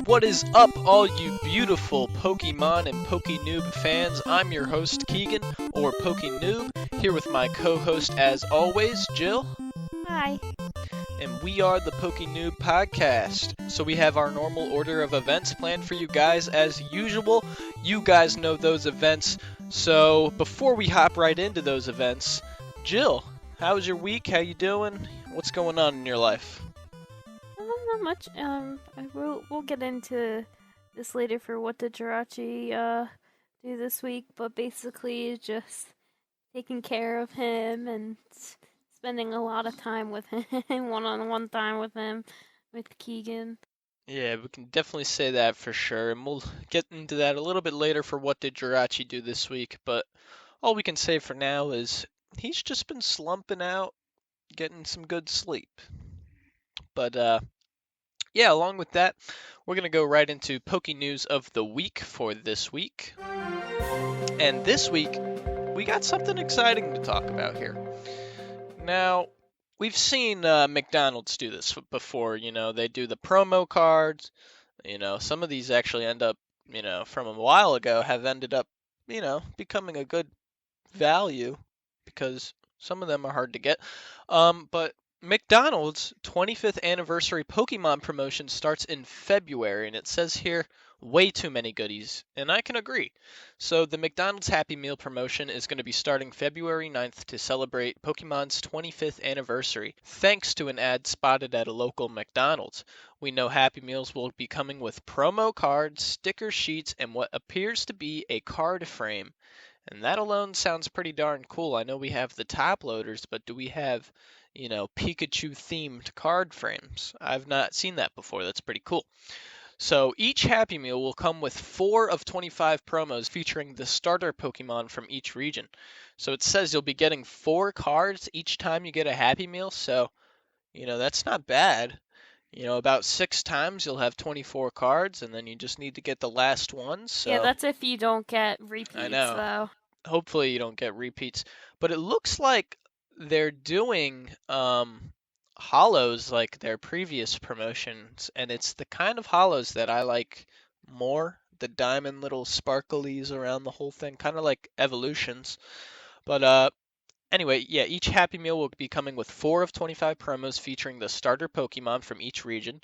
What is up, all you beautiful Pokemon and Pokenoob fans? I'm your host, Keegan, or Pokenoob, here with my co-host, as always, Jill. Hi. And we are the Pokenoob Podcast. So we have our normal order of events planned for you guys as usual. You guys know those events. So before we hop right into those events, Jill, how was your week? How you doing? What's going on in your life? Not much. We'll get into this later for what did Jirachi do this week, but basically just taking care of him and spending a lot of time with him, one-on-one time with him, with Keegan. Yeah, we can definitely say that for sure, and we'll get into that a little bit later for what did Jirachi do this week, but all we can say for now is he's just been slumping out, getting some good sleep. But, yeah, along with that, we're going to go right into Poke News of the week for this week. And this week, we got something exciting to talk about here. Now, we've seen McDonald's do this before, they do the promo cards, some of these actually end up, from a while ago have ended up, becoming a good value because some of them are hard to get. But McDonald's 25th anniversary Pokemon promotion starts in February, and it says here, way too many goodies, and I can agree. So the McDonald's Happy Meal promotion is going to be starting February 9th to celebrate Pokemon's 25th anniversary, thanks to an ad spotted at a local McDonald's. We know Happy Meals will be coming with promo cards, sticker sheets, and what appears to be a card frame. And that alone sounds pretty darn cool. I know we have the top loaders, but do we have Pikachu themed card frames? I've not seen that before. That's pretty cool. So each Happy Meal will come with 4 of 25 promos featuring the starter Pokemon from each region. So it says you'll be getting 4 cards each time you get a Happy Meal. So, that's not bad. About 6 times you'll have 24 cards, and then you just need to get the last one. So Yeah, that's if you don't get repeats, I know. though. Hopefully you don't get repeats. But it looks like they're doing hollows like their previous promotions, and it's the kind of hollows that I like more. The diamond little sparklies around the whole thing, kind of like evolutions. But anyway, yeah, each Happy Meal will be coming with 4 of 25 promos featuring the starter Pokemon from each region.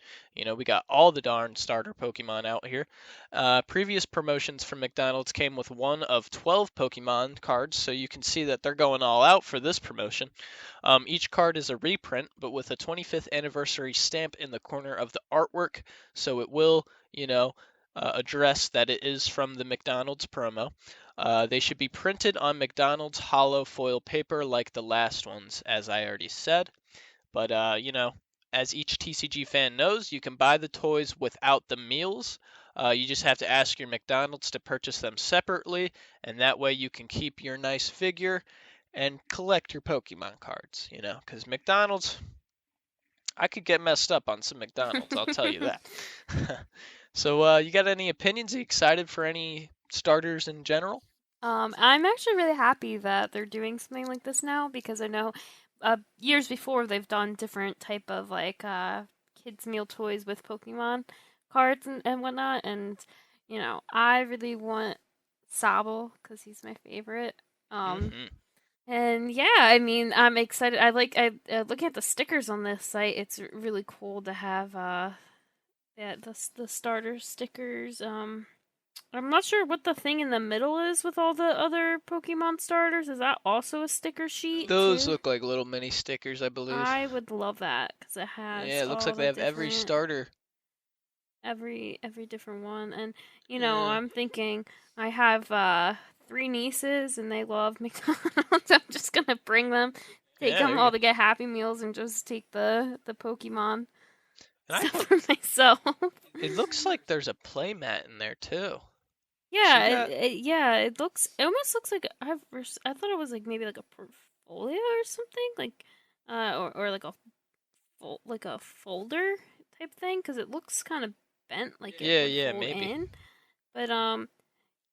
We got all the darn starter Pokemon out here. Previous promotions from McDonald's came with 1 of 12 Pokemon cards, so you can see that they're going all out for this promotion. Each card is a reprint, but with a 25th anniversary stamp in the corner of the artwork, so it will, address that it is from the McDonald's promo. They should be printed on McDonald's hollow foil paper like the last ones, as I already said. But, as each TCG fan knows, you can buy the toys without the meals. You just have to ask your McDonald's to purchase them separately, and that way you can keep your nice figure and collect your Pokemon cards, because McDonald's, I could get messed up on some McDonald's, I'll tell you that. So, you got any opinions? Are you excited for any starters in general? I'm actually really happy that they're doing something like this now because I know years before they've done different type of kids meal toys with Pokemon cards and whatnot, and I really want Sable because he's my favorite. And yeah, I mean I'm excited. I looking at the stickers on this site. It's really cool to have the starter stickers. I'm not sure what the thing in the middle is with all the other Pokemon starters. Is that also a sticker sheet? Those too? look like little mini stickers, I believe. I would love that because it has. Yeah, it looks like they have every starter. Every different one, and Yeah. I'm thinking I have 3 nieces and they love McDonald's. I'm just gonna bring them, take them all to get Happy Meals, and just take the Pokemon stuff for myself. It looks like there's a playmat in there too. Yeah, it almost looks like I thought it was like maybe like a portfolio or something, like or like a folder type thing because it looks kind of bent, like it would fold maybe. in. But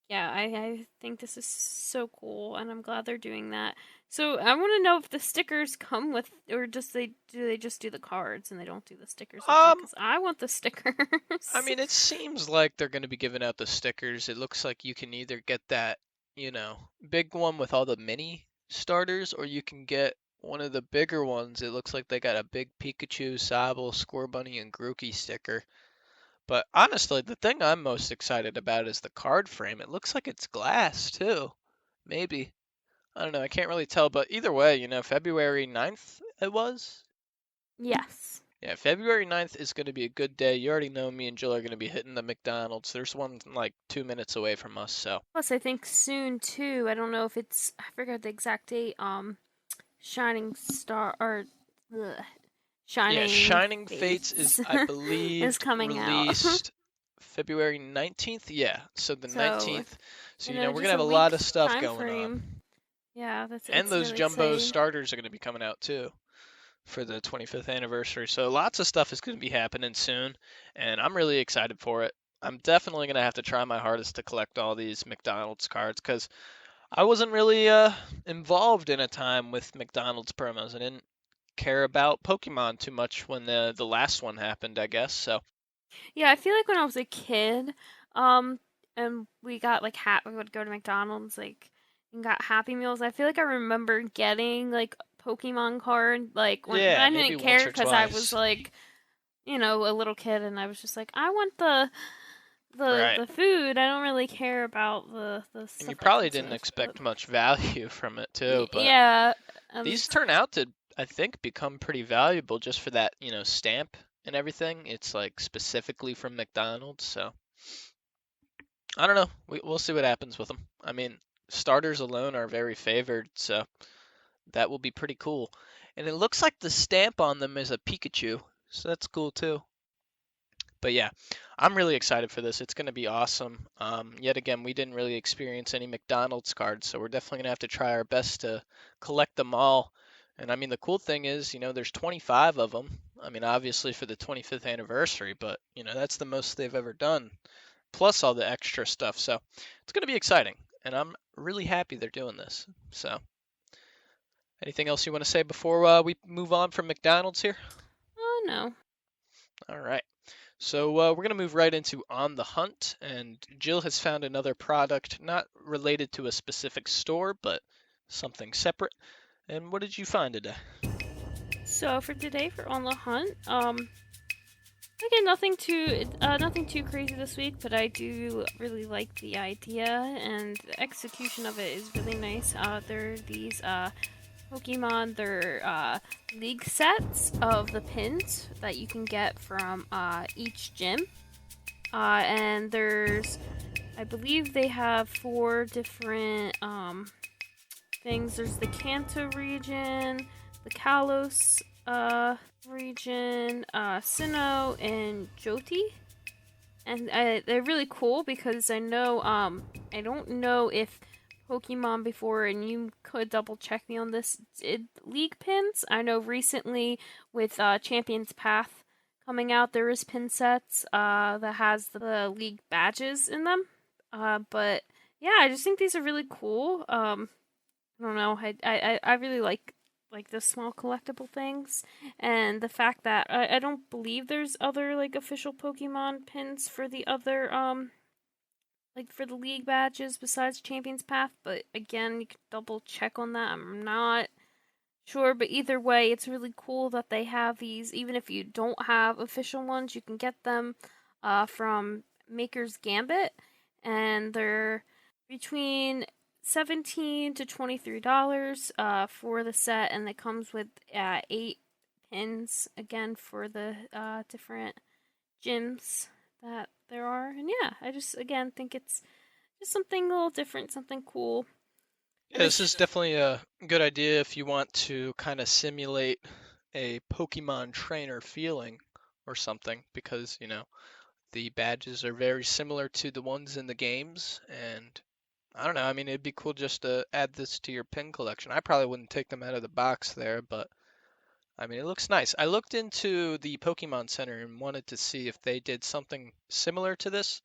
Yeah, I think this is so cool, and I'm glad they're doing that. So I want to know if the stickers come with, or just they just do the cards and they don't do the stickers with it? Um, Because I want the I stickers. mean, it seems like they're going to be giving out the stickers. It looks like you can either get that, big one with all the mini starters, or you can get one of the bigger ones. It looks like they got a big Pikachu, Sobble, Scorbunny, and Grookey sticker. But honestly, the thing I'm most excited about is the card frame. It looks like it's glass too. Maybe. I don't know. I can't really tell, but either way, February 9th it was. Yes. Yeah, February 9th is going to be a good day. You already know me and Jill are going to be hitting the McDonald's. There's one like 2 minutes away from us, so. Plus, I think soon too. I don't know if it's, I forgot the exact date. Shining Star or ugh, Yeah, Shining Shining Fates is, Fates I is believe, coming out. released February 19th. Yeah, so the So 19th. So, in we're going to just have a a lot week of stuff time going on. frame. Yeah, that's And it's those really jumbo exciting. starters are going to be coming out too for the 25th anniversary. So lots of stuff is going to be happening soon, and I'm really excited for it. I'm definitely going to have to try my hardest to collect all these McDonald's cards because I wasn't really involved in a time with McDonald's promos. I didn't care about Pokemon too much when the last one happened, I guess. So Yeah, I feel like when I was a kid, um, and we got like we would go to McDonald's like and got Happy Meals. I feel like I remember getting like Pokemon card like when yeah, I maybe didn't once care or because I was twice. like a little kid and I was just like I want the Right. the food. I don't really care about the And you stuff that probably comes didn't with it. expect much value from it too, but Yeah, these turn out to, I think, become pretty valuable just for that, stamp and everything. It's like specifically from McDonald's, so I don't know. We'll see what happens with them. I mean, starters alone are very favored, so that will be pretty cool. And it looks like the stamp on them is a Pikachu, so that's cool too. But yeah, I'm really excited for this. It's going to be awesome. Yet again, we didn't really experience any McDonald's cards, so we're definitely going to have to try our best to collect them all. And I mean, the cool thing is, there's 25 of them. I mean, obviously for the 25th anniversary, but, that's the most they've ever done, plus all the extra stuff. So it's going to be exciting. And I'm really happy they're doing this. So, anything else you want to say before we move on from McDonald's here? oh no. All right. So we're going to move right into On the Hunt, and Jill has found another product not related to a specific store, but something separate. And what did you find today? So for today for On the Hunt, again, nothing too crazy this week, but I do really like the idea and the execution of it is really nice. There are these Pokemon, they're league sets of the pins that you can get from each gym, and I believe they have 4 different things. There's the Kanto region, the Kalos region, Sinnoh, and Joti. And they're really cool because I know, I don't know if Pokemon before, and you could double check me on this, did League pins. I know recently with Champions Path coming out, there is pin sets that has the League badges in them. But yeah, I just think these are really cool. I don't know. I really like the small collectible things, and the fact that I don't believe there's other like official Pokemon pins for the other like for the league badges besides Champions Path. But again, you can double check on that. I'm not sure, but either way, it's really cool that they have these. Even if you don't have official ones, you can get them from Maker's Gambit, and they're between $17 to $23 for the set, and it comes with 8 pins again for the different gyms that there are. And yeah, I just again think it's just something a little different, something cool. Yeah, this is definitely a good idea if you want to kind of simulate a Pokemon trainer feeling or something, because, the badges are very similar to the ones in the games, and I don't know, I mean, it'd be cool just to add this to your pin collection. I probably wouldn't take them out of the box there, but I mean, it looks nice. I looked into the Pokemon Center and wanted to see if they did something similar to this,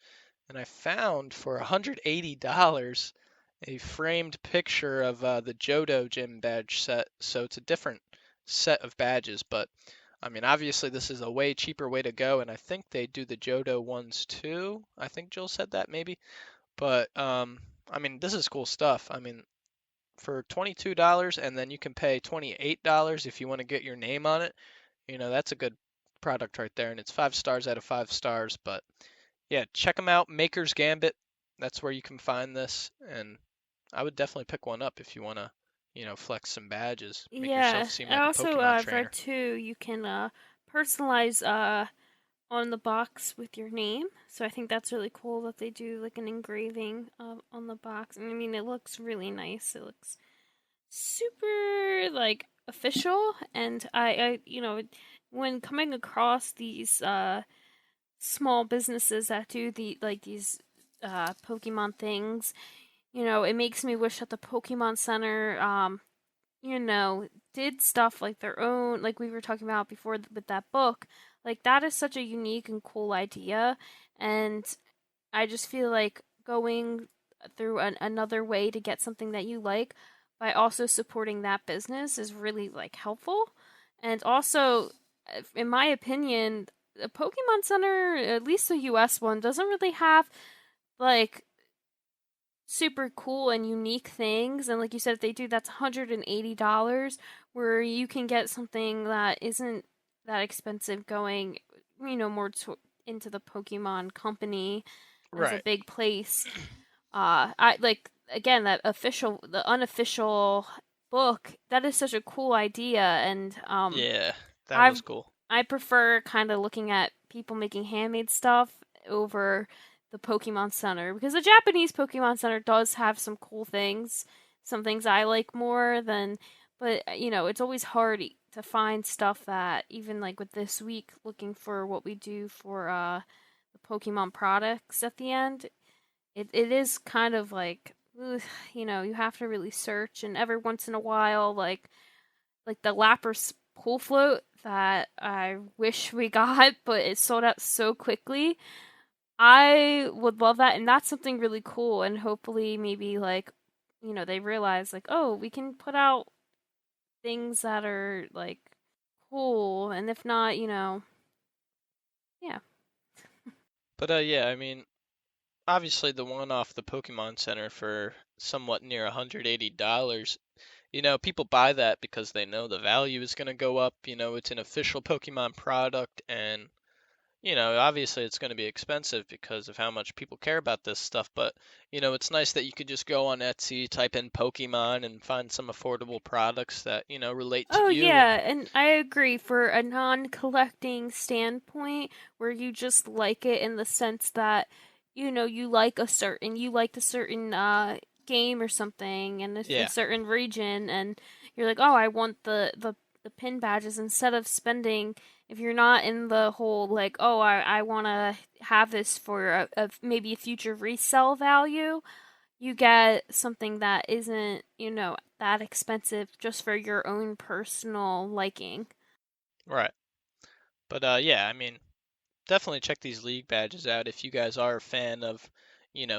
and I found for $180 a framed picture of the Johto gym badge set. So it's a different set of badges, but I mean, obviously this is a way cheaper way to go, and I think they do the Johto ones too. I think Jill said that maybe, but I mean, this is cool stuff. I mean, for $22, and then you can pay $28 if you want to get your name on it. You know, that's a good product right there, and it's 5 stars out of 5 stars. But yeah, check them out. Maker's Gambit. That's where you can find this, and I would definitely pick one up if you want to, flex some badges, make Yeah, yourself seem I like a also Pokemon I've read trainer. too. You can personalize on the box with your name. So I think that's really cool that they do like an engraving on the box. And I mean, it looks really nice. It looks super like official. And when coming across these small businesses that do these Pokemon things, it makes me wish that the Pokemon Center, did stuff like their own, like we were talking about before with that book. Like, that is such a unique and cool idea. And I just feel like going through another way to get something that you like by also supporting that business is really like helpful. And also, in my opinion, the Pokemon Center, at least the US one, doesn't really have like super cool and unique things. And like you said, if they do, that's $180, where you can get something that isn't that expensive going, more into the Pokemon company as a Right. big place. I like, again, the unofficial book. That is such a cool idea, and Yeah, that was I've cool. I prefer kind of looking at people making handmade stuff over the Pokemon Center, because the Japanese Pokemon Center does have some cool things, some things I like more than, but it's always hard to find stuff that, even like with this week looking for what we do for the Pokemon products at the end, it is kind of like, ugh, you have to really search, and every once in a while, like the Lapras pool float that I wish we got, but it sold out so quickly. I would love that, and that's something really cool. And hopefully, maybe like, they realize like, oh, we can put out things that are like cool, and if not, yeah. But yeah, I mean, obviously the one off the Pokemon Center for somewhat near $180. People buy that because they know the value is going to go up. It's an official Pokemon product, and obviously it's going to be expensive because of how much people care about this stuff. But it's nice that you could just go on Etsy, type in Pokemon, and find some affordable products that relate to Oh you. And yeah, and I agree, for a non-collecting standpoint, where you just like it in the sense that you liked a certain game or something, and it's a yeah, certain region, and you're like, oh, I want the pin badges, instead of spending, if you're not in the whole like, oh, I want to have this for maybe a future resell value, you get something that isn't, that expensive, just for your own personal liking. right. But yeah, I mean, definitely check these league badges out if you guys are a fan of,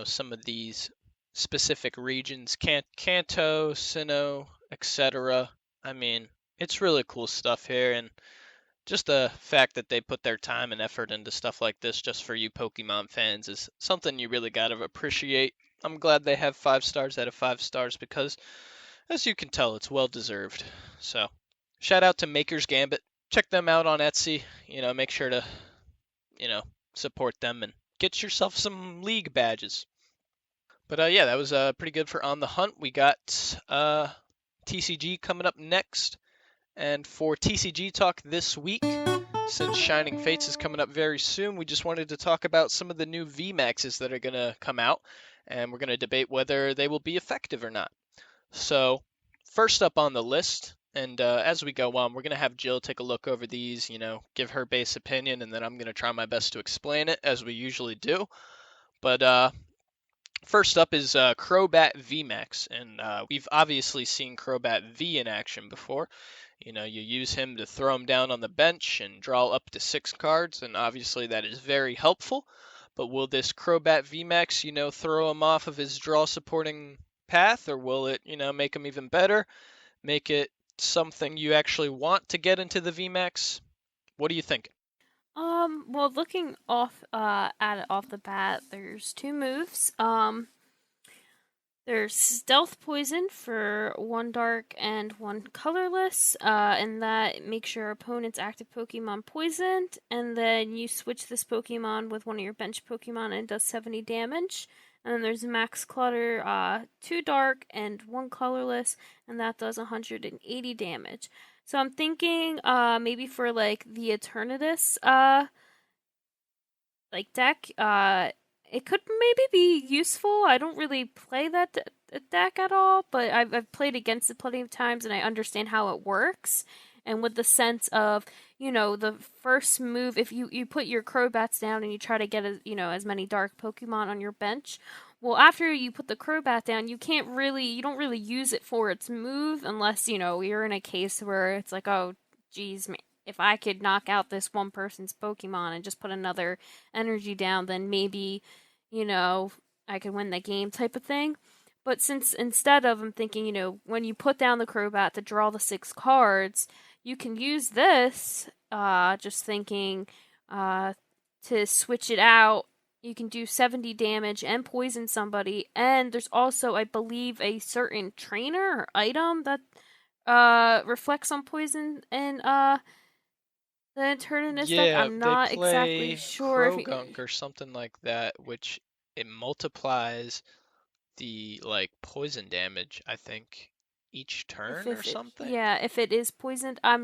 some of these specific regions, Kanto, Sinnoh, etc. I mean, it's really cool stuff here, and just the fact that they put their time and effort into stuff like this just for you Pokemon fans is something you really gotta appreciate. I'm glad they have 5 stars out of 5 stars because, as you can tell, it's well deserved. So, shout out to Maker's Gambit. Check them out on Etsy. Make sure to you know, support them and get yourself some league badges. But yeah, that was pretty good for On the Hunt. We got TCG coming up next. And for TCG talk this week, since Shining Fates is coming up very soon, we just wanted to talk about some of the new VMAXs that are going to come out. And we're going to debate whether they will be effective or not. So, first up on the list, and as we go on, we're going to have Jill take a look over these, give her base opinion, and then I'm going to try my best to explain it, as we usually do. But first up is Crobat Vmax, and we've obviously seen Crobat V in action before. You use him to throw him down on the bench and draw up to 6 cards, and obviously that is very helpful. But will this Crobat VMAX, throw him off of his draw supporting path, or will it, make him even better? Make it something you actually want to get into the VMAX? What do you think? Well, looking off at it off the bat, there's two moves. There's Stealth Poison for one dark and one colorless, and that makes your opponent's active Pokemon poisoned, and then you switch this Pokemon with one of your bench Pokemon and it does 70 damage. And then there's Max Clutter, 2 dark and 1 colorless, and that does 180 damage. So I'm thinking maybe for like the Eternatus like deck, it could maybe be useful. I don't really play that deck at all, but I've played against it plenty of times and I understand how it works. And with the sense of, the first move, if you put your Crobats down and you try to get as many dark Pokemon on your bench, well, after you put the Crobat down, you don't really use it for its move unless, you're in a case where it's like, oh, geez, if I could knock out this one person's Pokemon and just put another energy down, then maybe, I could win the game type of thing. But since instead of, I'm thinking, when you put down the Crobat to draw the 6 cards, you can use this, just thinking, to switch it out. You can do 70 damage and poison somebody. And there's also, I believe, a certain trainer or item that reflects on poison and the Eternatus deck. Yeah, I'm they not exactly play sure if Krogunk or something like that, which it multiplies the poison damage, I think, each turn or something. if it is poisoned. I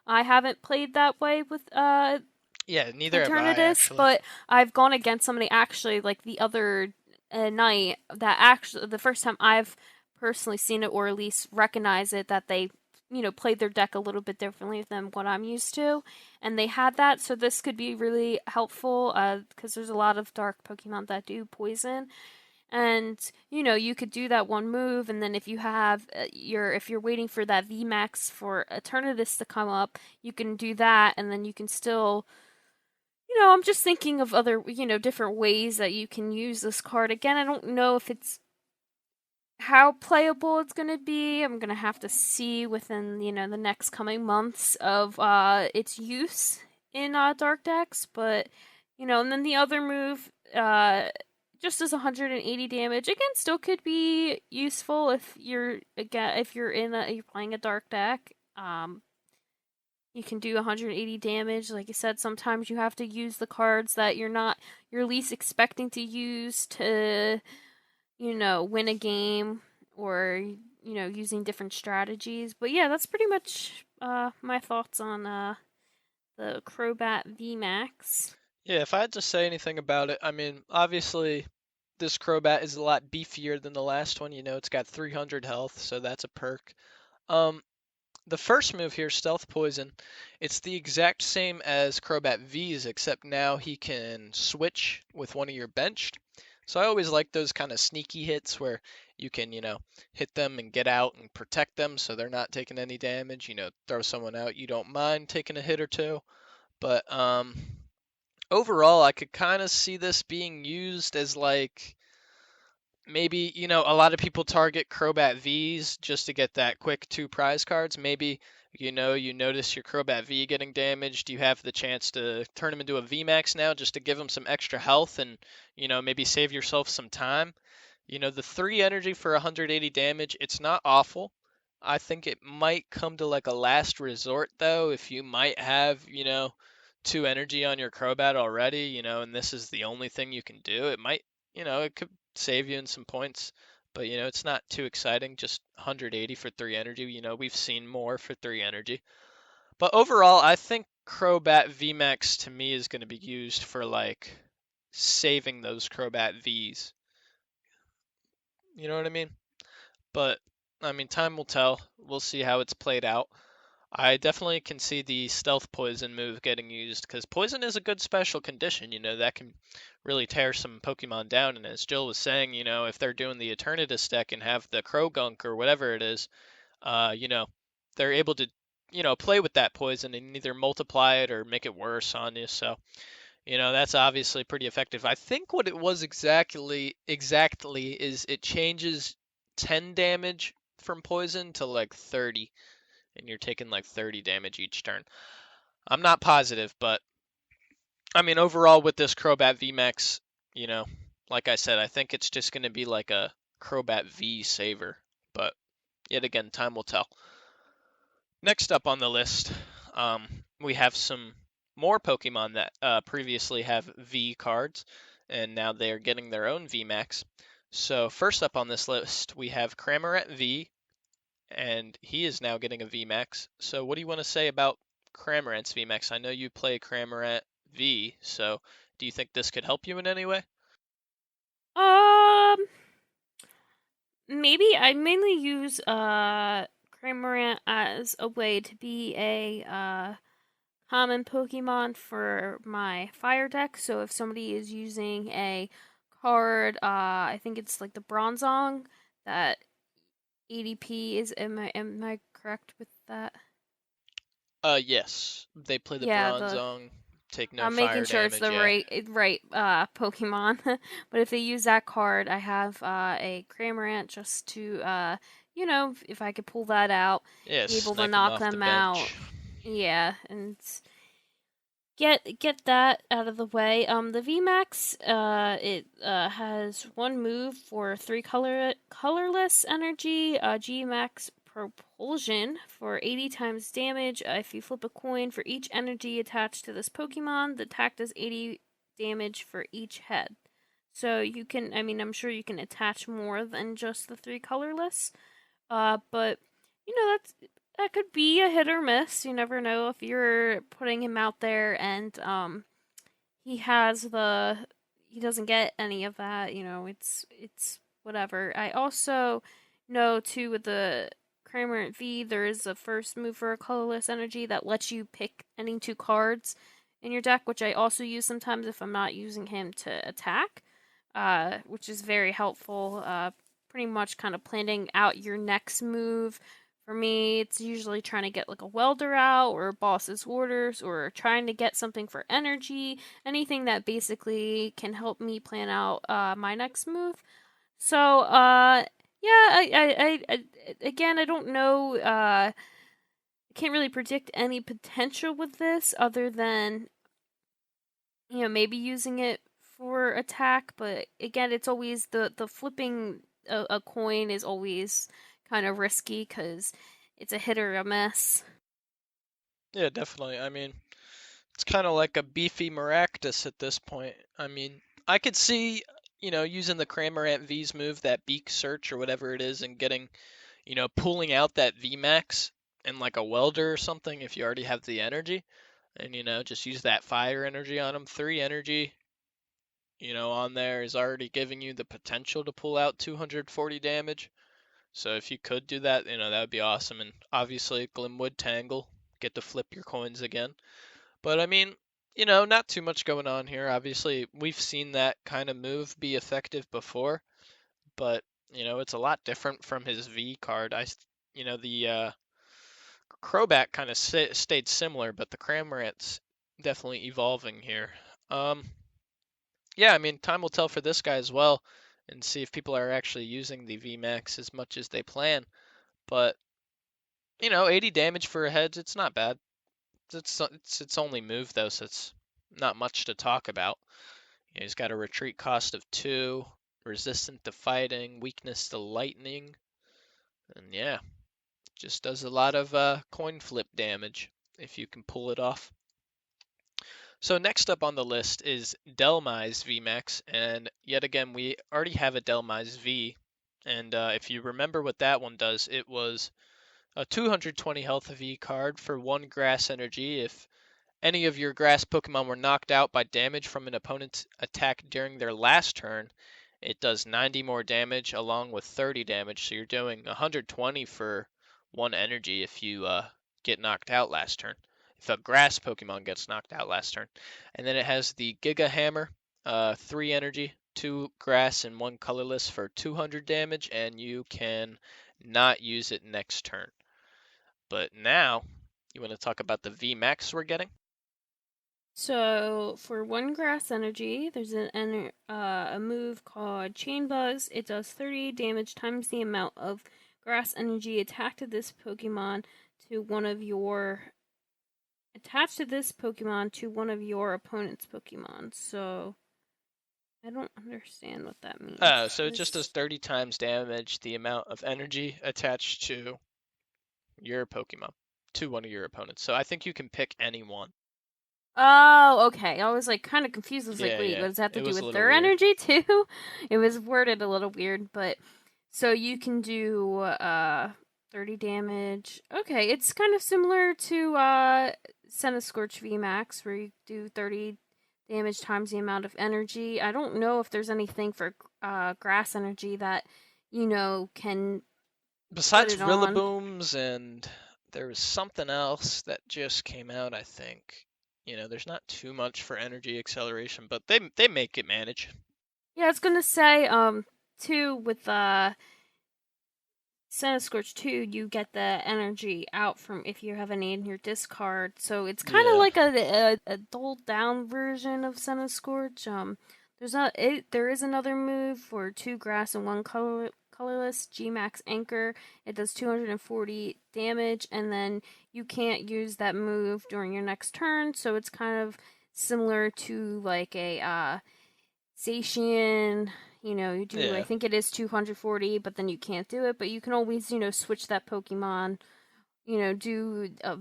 haven't played that way with Yeah, neither have I Eternatus, actually. but I've gone against somebody actually like the other night that actually the first time I've personally seen it or at least recognized it that they played their deck a little bit differently than what I'm used to, and they had that. So this could be really helpful because there's a lot of dark Pokemon that do poison. And you could do that one move, and then if you have if you're waiting for that VMAX for Eternatus to come up, you can do that, and then you can still I'm just thinking of other, different ways that you can use this card. Again, I don't know if it's how playable it's going to be. I'm going to have to see within, the next coming months of its use in Dark decks. But, and then the other move just does 180 damage. Again, still could be useful if you're playing a Dark deck. You can do 180 damage. Like I said, sometimes you have to use the cards that you're least expecting to use to, win a game or, using different strategies. But yeah, that's pretty much my thoughts on the Crobat VMAX. Yeah, if I had to say anything about it, I mean, obviously, this Crobat is a lot beefier than the last one. It's got 300 health, so that's a perk. The first move here, Stealth Poison, it's the exact same as Crobat V's, except now he can switch with one of your benched. So I always like those kind of sneaky hits where you can, hit them and get out and protect them so they're not taking any damage. Throw someone out, you don't mind taking a hit or two. But overall, I could kind of see this being used as maybe, a lot of people target Crobat Vs just to get that quick 2 prize cards. Maybe, you notice your Crobat V getting damaged. You have the chance to turn him into a VMAX now just to give him some extra health and, maybe save yourself some time. The 3 energy for 180 damage, it's not awful. I think it might come to a last resort, though, if you might have, 2 energy on your Crobat already, and this is the only thing you can do. It might, it could save you in some points, but it's not too exciting. Just 180 for 3 energy. We've seen more for 3 energy. But overall, I think Crobat VMAX to me is going to be used for saving those Crobat Vs. You know what I mean? But I mean, time will tell. We'll see how it's played out. I definitely can see the Stealth Poison move getting used because Poison is a good special condition, that can really tear some Pokemon down. And as Jill was saying, if they're doing the Eternatus deck and have the Krogunk or whatever it is, they're able to, play with that Poison and either multiply it or make it worse on you. So, That's obviously pretty effective. I think what it was exactly is it changes 10 damage from poison to like 30, and you're taking like 30 damage each turn. I'm not positive, but I mean overall with this Crobat VMAX, you know, like I said, I think it's just going to be like a Crobat V saver, but yet again, time will tell. Next up on the list, we have some more Pokemon that previously have V cards, and now they're getting their own VMAX. So first up on this list, we have Cramorant V, and he is now getting a VMAX. So what do you want to say about Cramorant's VMAX? I know you play Cramorant V, so do you think this could help you in any way? Um, Maybe I mainly use Cramorant as a way to be a common Pokemon for my fire deck. So if somebody is using a card, I think it's like the Bronzong, that ADP is. Am I correct with that? Yes. They play the Yeah, the Bronzong, take no I'm making fire sure it's damage, the yeah. right Pokemon. But if they use that card, I have a Cramorant just to if I could pull that out, Yeah, be able to snipe them knock off the them out. bench. Yeah, and get that out of the way. The VMAX, it has one move for three colorless energy. G-Max Propulsion for 80 times damage. If you flip a coin for each energy attached to this Pokemon, the attack does 80 damage for each head. So you can, I mean, I'm sure you can attach more than just the three colorless. But that could be a hit or miss. You never know if you're putting him out there and he has he doesn't get any of that. It's whatever. I also know too with the Cramorant V, there is a first move for a colorless energy that lets you pick any two cards in your deck, which I also use sometimes if I'm not using him to attack, which is very helpful. Pretty much kind of planning out your next move. For me, it's usually trying to get like a welder out or boss's orders or trying to get something for energy, anything that basically can help me plan out my next move. So, yeah, again, I don't know. I can't really predict any potential with this other than maybe using it for attack. But again, it's always the flipping a coin is always kind of risky because it's a hit or a miss. Yeah, definitely. I mean, it's kind of like a beefy Maractus at this point. I mean, I could see, using the Cramorant V's move, that beak search or whatever it is, and getting, pulling out that VMAX and like a welder or something if you already have the energy. And, just use that fire energy on them. 3 energy, on there is already giving you the potential to pull out 240 damage. So if you could do that, that would be awesome. And obviously, Glimwood Tangle, get to flip your coins again. But I mean, not too much going on here. Obviously, we've seen that kind of move be effective before, but it's a lot different from his V card. The Crobat kind of stayed similar, but the Cramorant's definitely evolving here. Um, yeah, I mean, time will tell for this guy as well, and see if people are actually using the VMAX as much as they plan. But 80 damage for a head, it's not bad. It's its only move though, so it's not much to talk about. He's got a retreat cost of 2, resistant to fighting, weakness to lightning, and yeah, just does a lot of coin flip damage if you can pull it off. So next up on the list is Dell Mize VMAX, and yet again we already have a Dell Mize V, and if you remember what that one does, it was a 220 health V card for 1 grass energy. If any of your grass Pokemon were knocked out by damage from an opponent's attack during their last turn, it does 90 more damage along with 30 damage. So you're doing 120 for 1 energy if you get knocked out last turn. If a grass Pokemon gets knocked out last turn. And then it has the Giga Hammer, 3 energy, 2 grass, and 1 colorless for 200 damage, and you can not use it next turn. But now, you want to talk about the VMAX we're getting? So for one grass energy, there's a move called Chain Buzz. It does 30 damage times the amount of grass energy attached to this Pokemon to one of your opponent's Pokemon. So I don't understand what that means. So it just does 30 times damage the amount of energy attached to your Pokemon, to one of your opponents. So I think you can pick any one. Oh, okay. I was like kind of confused. I was like, Yeah, wait, yeah. what does that have to It do was a with little their weird. energy too? It was worded a little weird, but so you can do 30 damage. Okay, it's kind of similar to Scorch VMAX where you do 30 damage times the amount of energy. I don't know if there's anything for grass energy that can put Besides it on. Rillabooms, and there was something else that just came out, I think. There's not too much for energy acceleration, but they make it manage. Yeah, I was gonna say too with Scorch 2, you get the energy out from if you have any in your discard. So it's kind of Yeah. like a dulled down version of Scorch. There is another move for 2 grass and 1 colorless Gmax Anchor. It does 240 damage, and then you can't use that move during your next turn. So it's kind of similar to like a Zacian. You do, I Yeah. think it is 240, but then you can't do it. But you can always, switch that Pokemon, do a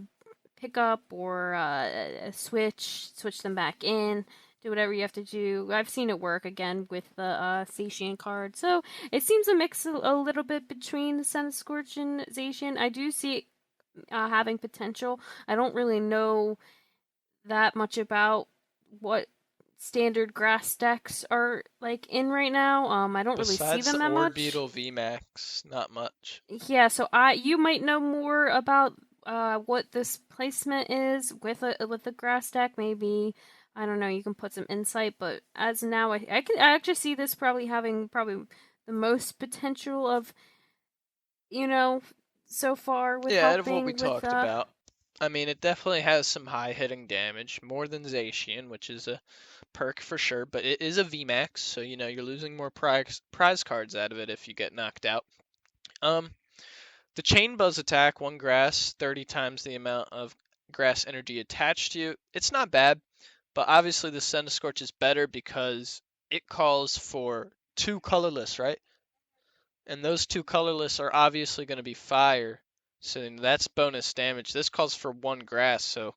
pickup or a switch them back in, do whatever you have to do. I've seen it work again with the Zacian card. So it seems a mix a little bit between the Scorch and Zacian. I do see it having potential. I don't really know that much about what standard grass decks are like in right now. I don't really see Besides the them that much. Orbeetle VMAX, not much. Yeah, so you might know more about what this placement is with a grass deck. Maybe I don't know. You can put some insight, but as now, I actually see this probably having the most potential of you know so far with Yeah, out of what we helping with talked about. I mean, it definitely has some high hitting damage, more than Zacian, which is a perk for sure, but it is a VMAX, so you're losing more prize cards out of it if you get knocked out. Um, the Chain Buzz attack, 1 grass, 30 times the amount of grass energy attached to you. It's not bad, but obviously the Scorch is better because it calls for 2 colorless, right? And those 2 colorless are obviously going to be fire, so that's bonus damage. This calls for 1 grass, so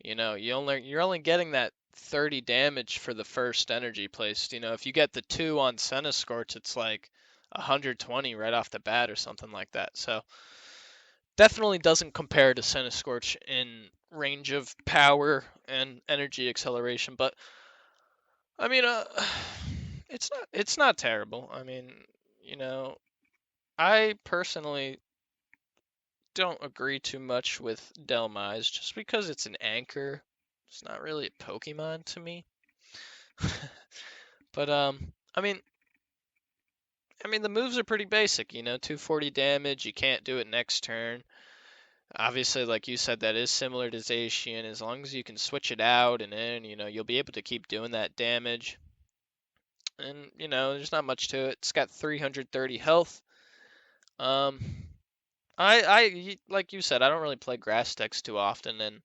you're only getting that 30 damage for the first energy placed. If you get the 2 on Scorch, it's like 120 right off the bat or something like that. So definitely doesn't compare to Scorch in range of power and energy acceleration, but I mean, it's not terrible. I mean, you know, I personally don't agree too much with Dell Mize just because it's an anchor. It's not really a Pokemon to me. But I mean the moves are pretty basic, 240 damage, you can't do it next turn. Obviously, like you said, that is similar to Zacian. As long as you can switch it out and then, you'll be able to keep doing that damage. And, there's not much to it. It's got 330 health. Um, like you said, I don't really play grass decks too often, and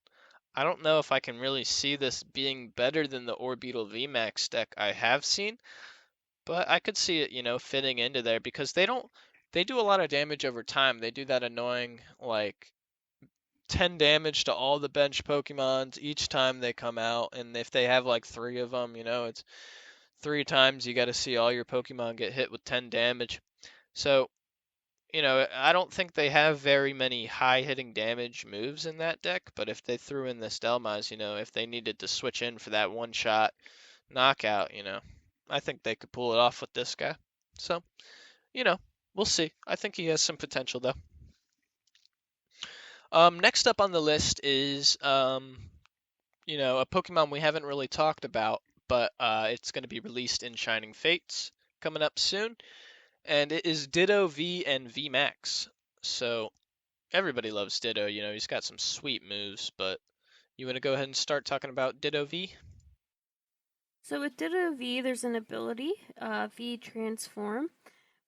I don't know if I can really see this being better than the Orbeetle VMAX deck I have seen, but I could see it, fitting into there because they do a lot of damage over time. They do that annoying, like, 10 damage to all the bench Pokemons each time they come out, and if they have like 3 of them, it's 3 times you got to see all your Pokemon get hit with 10 damage. So, I don't think they have very many high hitting damage moves in that deck, but if they threw in this Delmaz, if they needed to switch in for that one shot knockout, I think they could pull it off with this guy. So, you know, we'll see. I think he has some potential though. Next up on the list is a Pokemon we haven't really talked about, but it's going to be released in Shining Fates coming up soon, and it is Ditto V and VMAX. So everybody loves Ditto. He's got some sweet moves, but You want to go ahead and start talking about Ditto V? So with Ditto V, there's an ability, V Transform.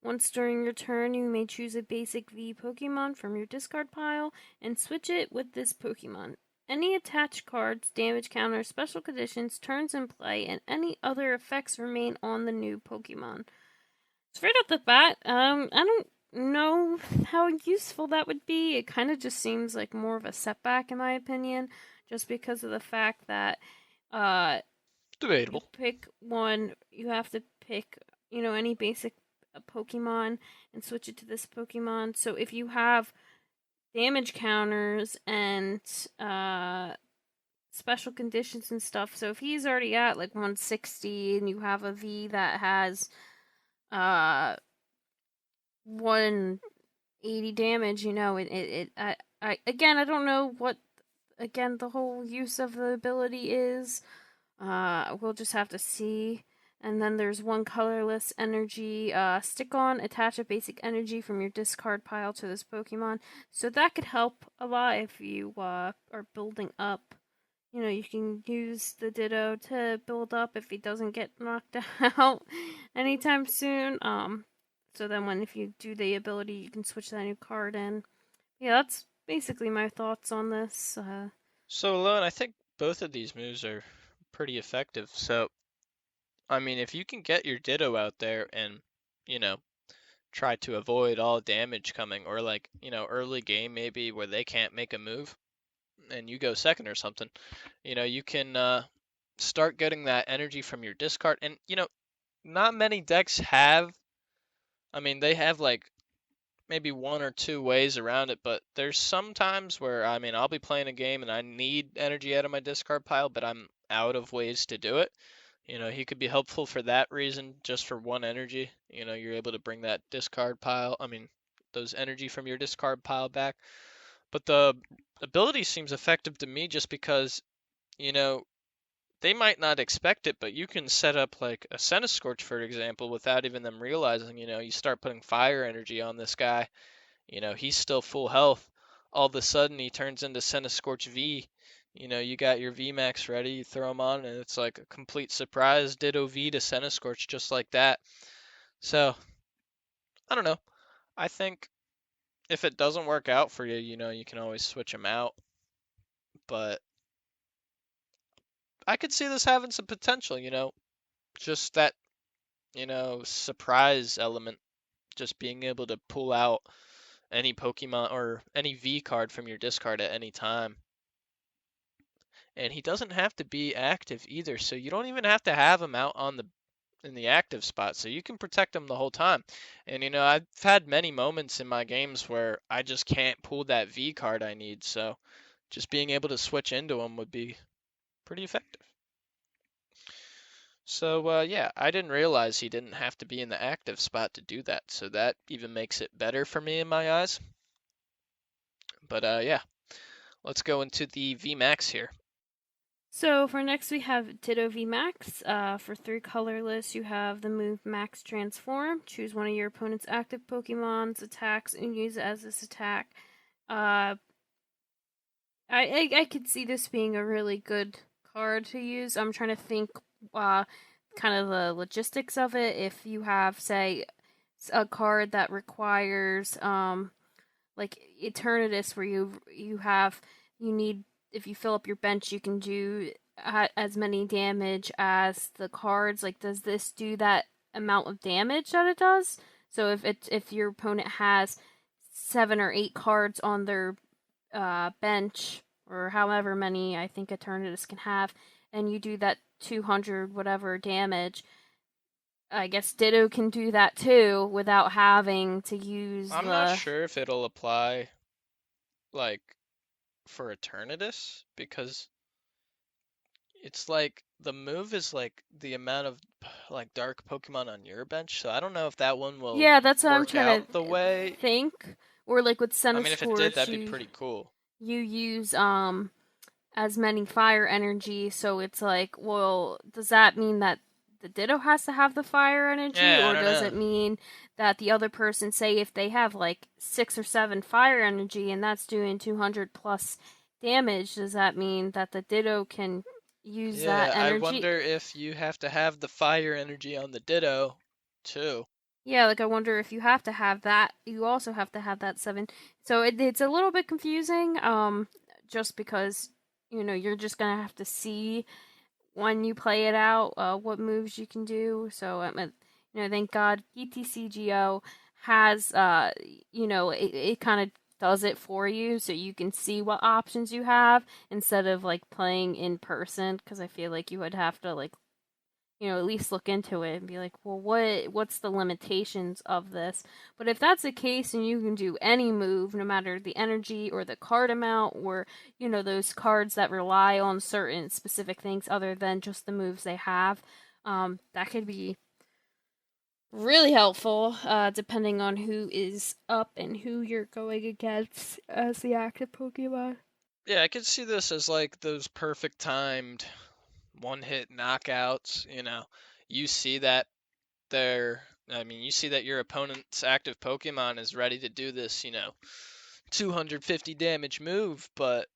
Once during your turn, you may choose a basic V Pokemon from your discard pile and switch it with this Pokemon. Any attached cards, damage counters, special conditions, turns in play, and any other effects remain on the new Pokemon. Straight off the bat, I don't know how useful that would be. It kind of just seems like more of a setback, in my opinion, just because of the fact that you Debatable. pick one, you have to pick, any basic Pokemon and switch it to this Pokemon. So if you have damage counters and special conditions and stuff, so if he's already at like 160 and you have a V that has 180 damage, I don't know what the whole use of the ability is. We'll just have to see. And then there's one colorless energy. Stick on, attach a basic energy from your discard pile to this Pokemon. So that could help a lot if you are building up. You can use the Ditto to build up if he doesn't get knocked out anytime soon. So then if you do the ability, you can switch that new card in. Yeah, that's basically my thoughts on this. So, Lone, I think both of these moves are pretty effective. So, I mean, if you can get your Ditto out there and, try to avoid all damage coming, or like, early game maybe where they can't make a move and you go second or something, you can start getting that energy from your discard. And, not many decks have, they have like maybe one or two ways around it, but there's some times where, I'll be playing a game and I need energy out of my discard pile, but I'm out of ways to do it. He could be helpful for that reason, just for one energy. You're able to bring that discard pile, those energy from your discard pile back. But the ability seems effective to me just because, they might not expect it, but you can set up like a Centiskorch, for example, without even them realizing. You start putting fire energy on this guy. He's still full health. All of a sudden, he turns into Centiskorch V. You got your VMAX ready, you throw him on, and it's like a complete surprise Ditto V to Centiskorch just like that. So, I don't know. I think if it doesn't work out for you, you can always switch him out. But I could see this having some potential, just that, surprise element, just being able to pull out any Pokemon or any V card from your discard at any time. And he doesn't have to be active either, so you don't even have to have him out in the active spot, so you can protect him the whole time. And I've had many moments in my games where I just can't pull that V card I need, so just being able to switch into him would be pretty effective. So yeah, I didn't realize he didn't have to be in the active spot to do that, so that even makes it better for me in my eyes. But yeah, let's go into the VMAX here. So for next we have Ditto Vmax. For 3 colorless, you have the move Max Transform. Choose one of your opponent's active Pokemon's attacks and use it as this attack. I could see this being a really good card to use. I'm trying to think kind of the logistics of it. If you have, say, a card that requires like Eternatus, where you need, if you fill up your bench, you can do as many damage as the cards. Like, does this do that amount of damage that it does? So if your opponent has 7 or 8 cards on their bench, or however many I think Eternatus can have, and you do that 200 whatever damage, I guess Ditto can do that too without having to use I'm not sure if it'll apply like for Eternatus, because it's like the move is like the amount of like dark Pokemon on your bench, so I don't know if that one will that's what I'm trying the way. Think. Or like with Centiskorch, if it did, that'd be pretty cool. You use as many fire energy, so it's like, well, does that mean that the Ditto has to have the fire energy, or does it mean that the other person, say if they have like 6 or 7 fire energy and that's doing 200 plus damage, does that mean that the Ditto can use that Yeah, I energy? wonder if you have to have the fire energy on the Ditto, too. Yeah, like I wonder if you have to have that, you also have to have that 7. So it's a little bit confusing, just because, you're just gonna have to see when you play it out, what moves you can do. So, thank God ETCGO has, it kind of does it for you so you can see what options you have instead of like playing in person, because I feel like you would have to like at least look into it and be like, well, what's the limitations of this? But if that's the case and you can do any move, no matter the energy or the card amount, or those cards that rely on certain specific things other than just the moves they have, that could be really helpful, depending on who is up and who you're going against as the active Pokemon. Yeah, I could see this as like those perfect timed one-hit knockouts, You see that you see that your opponent's active Pokemon is ready to do this, 250 damage move, but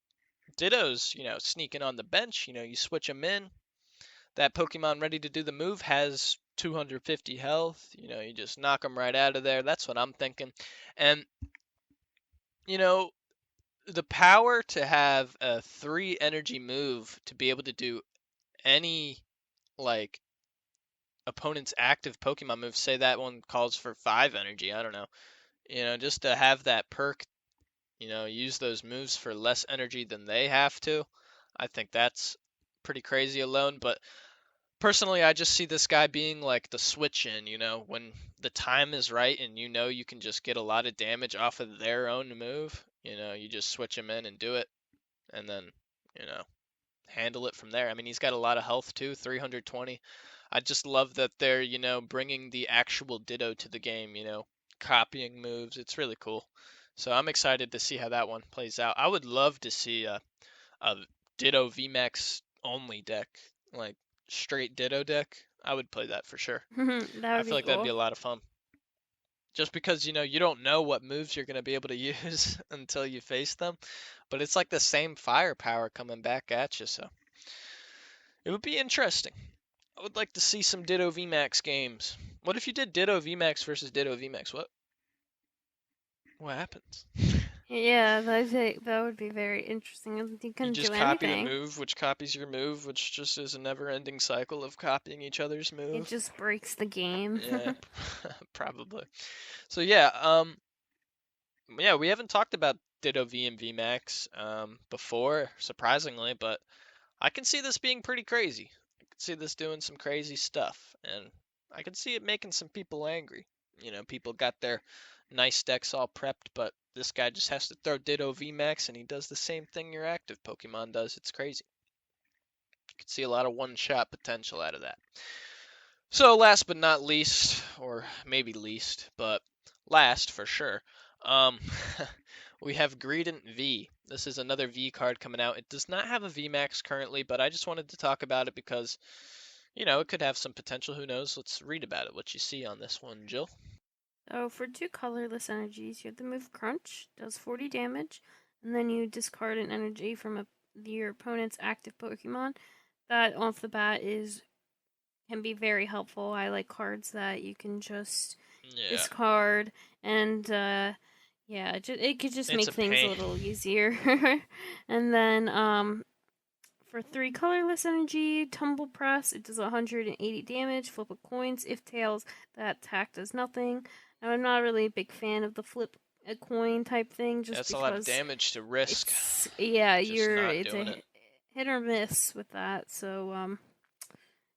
Ditto's, sneaking on the bench, you switch them in. That Pokemon ready to do the move has 250 health, you just knock them right out of there. That's what I'm thinking. And, you know, the power to have a 3 energy move to be able to do any, like, opponent's active Pokemon move, say that one calls for 5 energy, I don't know. Just to have that perk, use those moves for less energy than they have to. I think that's pretty crazy alone, but personally, I just see this guy being like the switch in, when the time is right and you can just get a lot of damage off of their own move, you just switch him in and do it and then, you know, handle it from there. I mean, he's got a lot of health too, 320. I just love that they're, bringing the actual Ditto to the game, copying moves. It's really cool. So I'm excited to see how that one plays out. I would love to see a Ditto VMAX only deck, like straight Ditto deck. I would play that for sure. That I would feel be like that'd be cool. a lot of fun. Just because you don't know what moves you're gonna be able to use until you face them, but it's like the same firepower coming back at you, so it would be interesting. I would like to see some Ditto VMAX games. What if you did Ditto VMAX versus Ditto VMAX? What happens? Yeah, that would be very interesting. You You couldn't just do copy the anything. move, which copies your move, which just is a never-ending cycle of copying each other's It move. just breaks the game. Yeah, probably. So yeah, we haven't talked about Ditto V and VMAX before, surprisingly, but I can see this being pretty crazy. I can see this doing some crazy stuff, and I can see it making some people angry. People got their nice decks all prepped, but this guy just has to throw Ditto VMAX, and he does the same thing your active Pokemon does. It's crazy. You can see a lot of one-shot potential out of that. So last but not least, or maybe least, but last for sure, um, we have Greedent V. This is another V card coming out. It does not have a VMAX currently, but I just wanted to talk about it because, it could have some potential. Who knows? Let's read about it. What you see on this one, Jill? So for 2 colorless energies, you have the move Crunch, does 40 damage, and then you discard an energy from your opponent's active Pokemon. That off the bat can be very helpful. I like cards that you can just Yeah, discard, and yeah, it could just it's make a things a pain. little easier. And then for 3 colorless energy, Tumble Press, it does 180 damage. Flip a coins. If tails, that attack does nothing. Now, I'm not really a big fan of the flip a coin type thing, just That's a lot of because damage to risk. Just not it's doing a it. hit or miss with that. So